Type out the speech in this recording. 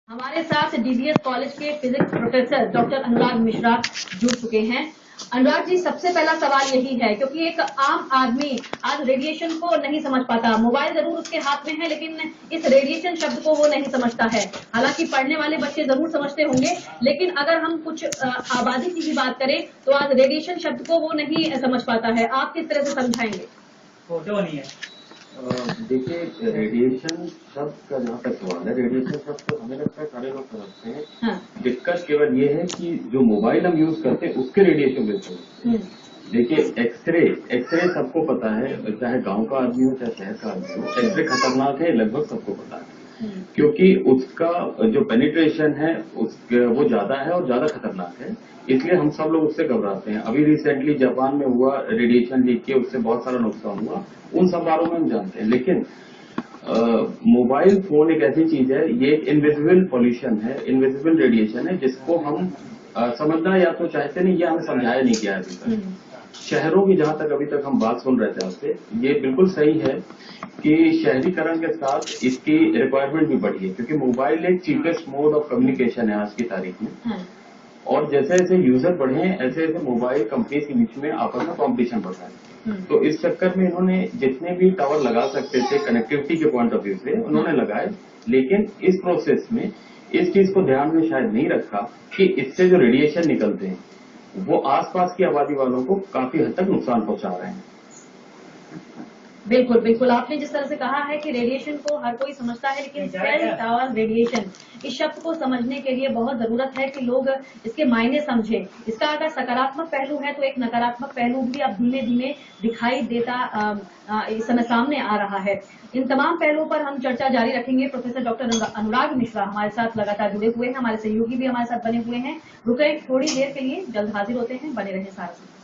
हमारे साथ DBS college के फिजिक्स प्रोफेसर डॉक्टर अनुराग मिश्रा जुड़ चुके हैं। अनुराग जी, सबसे पहला सवाल यही है, क्योंकि एक आम आदमी आज रेडिएशन को नहीं समझ पाता। मोबाइल जरूर उसके हाथ में है, लेकिन इस रेडिएशन शब्द को वो नहीं समझता है। हालांकि पढ़ने वाले बच्चे जरूर समझते होंगे, लेकिन अगर हम कुछ आबादी की भी बात करें तो आज रेडिएशन शब्द को वो नहीं समझ पाता है। आप किस तरह से समझाएंगे? फोटो नहीं है। देखिए, रेडिएशन शब्द का जहाँ तक सवाल है, रेडिएशन शब्द तो हमें लगता है सारे लोग समझते हैं। हाँ। दिक्कत केवल ये है कि जो मोबाइल हम यूज करते हैं उसके रेडिएशन मिलते हैं। देखिए, एक्सरे सबको पता है, चाहे गांव का आदमी हो चाहे शहर का आदमी हो, एक्सरे खतरनाक है, लगभग सबको पता है। क्योंकि उसका जो पेनिट्रेशन है वो ज्यादा है और ज्यादा खतरनाक है, इसलिए हम सब लोग उससे घबराते हैं। अभी रिसेंटली जापान में हुआ रेडिएशन लीक के, उससे बहुत सारा नुकसान हुआ, उन सब बारों में हम जानते हैं। लेकिन मोबाइल फोन एक ऐसी चीज है, ये एक इनविजिबल पॉल्यूशन है, इनविजिबल रेडिएशन है, जिसको हम समझना या तो चाहते नहीं, या हमें समझाया नहीं गया अभी तक। शहरों की जहां तक अभी तक हम बात सुन रहे थे आपसे, ये बिल्कुल सही है कि शहरीकरण के साथ इसकी रिक्वायरमेंट भी बढ़ी है, क्योंकि मोबाइल एक चीपेस्ट मोड ऑफ कम्युनिकेशन है आज की तारीख में। और जैसे जैसे यूजर बढ़े ऐसे ऐसे मोबाइल कंपनी के बीच में आपस में कॉम्पिटिशन बढ़ रहा है। तो इस चक्कर में इन्होंने जितने भी टावर लगा सकते थे कनेक्टिविटी के पॉइंट ऑफ व्यू से उन्होंने लगाए, लेकिन इस प्रोसेस में इस चीज को ध्यान में शायद नहीं रखा कि इससे जो रेडिएशन निकलते हैं वो आसपास की आबादी वालों को काफी हद तक नुकसान पहुंचा रहे हैं। बिल्कुल बिल्कुल, आपने जिस तरह से कहा है कि रेडिएशन को हर कोई समझता है, लेकिन सेल टावर रेडिएशन इस शब्द को समझने के लिए बहुत जरूरत है कि लोग इसके मायने समझें। इसका अगर सकारात्मक पहलू है तो एक नकारात्मक पहलू भी अब धीमे धीमे दिखाई देता इस समय सामने आ रहा है। इन तमाम पहलुओं पर हम चर्चा जारी रखेंगे। प्रोफेसर डॉक्टर अनुराग मिश्रा हमारे साथ लगातार जुड़े हुए हैं, हमारे सहयोगी भी हमारे साथ बने हुए हैं। रुके थोड़ी देर के लिए, जल्द हाजिर होते हैं, बने रहें साथ।